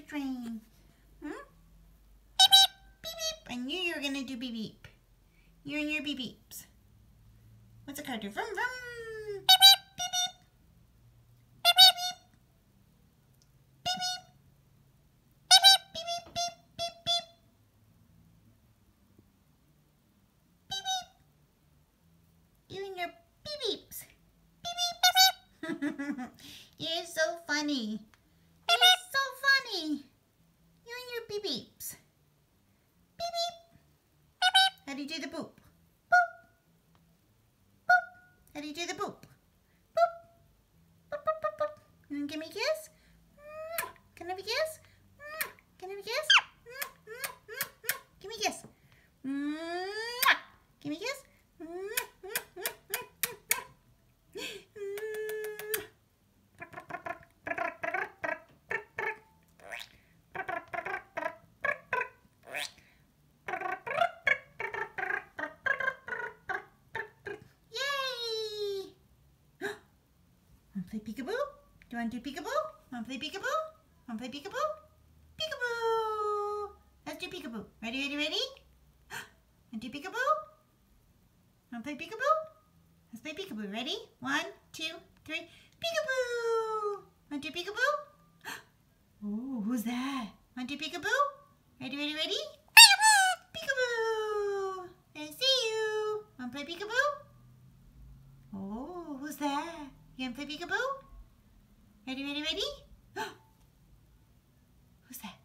train? Hmm? Beep beep, beep beep. I knew you were gonna do beep beep. You and your beep beeps. What's the car do? Vroom vroom. Beep beep, beep beep. Beep beep beep. Beep beep. Beep beep, beep beep, beep beep beep. Beep beep. You and your beep beeps. Beep beep, beep beep. You're so funny. You're so funny. You and your beep beeps. Beep beep. Beep beep. How do you do the boop? Boop. Boop. How do you do the boop? Boop. Boop, boop, boop, boop. You want to give me a kiss? Can I have a kiss? Can I have a kiss? Give me a kiss. Give me a kiss. Play peekaboo? Do you want to do peekaboo? Want to play peekaboo? Want to play peekaboo? Peekaboo! Let's do peekaboo. Ready, ready, ready? Want to do peekaboo? Want to play peekaboo? Let's play peekaboo. Ready? 1, 2, 3. Peekaboo! Want to do peekaboo? Oh, who's that? Want to do peekaboo? Ready, ready, ready? Peekaboo! I see you. Want to play peekaboo? Oh, who's that? You gonna play peekaboo? Ready, ready, ready? Who's that?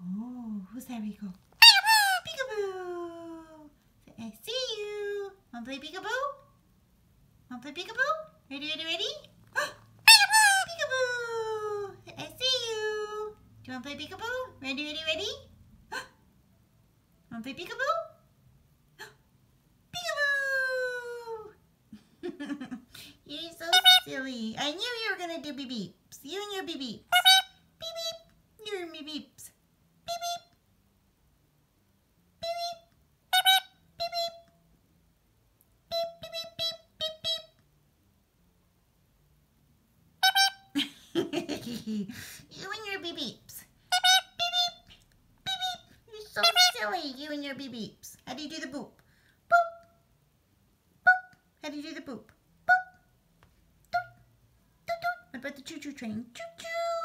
Oh, who's that, Ricco? Peekaboo! I see you. Wanna play peekaboo? Wanna play peekaboo? Ready, ready, ready? Peekaboo! I see you. Do you wanna play peekaboo? Ready, ready, ready? Wanna play peekaboo? You're so silly. I knew you were gonna do beep beeps. You and your beep beeps. Beep beep. You and your beep beeps. Beep beep. Beep beep. Beep beep. Beep beep beep beep beep. You and your beep beeps. Beep beep. Beep beep. Beep beep. You're so silly. You and your beep beeps. How do you do the boop? Boop. Boop. How do you do the boop? What about the choo-choo train? Choo-choo!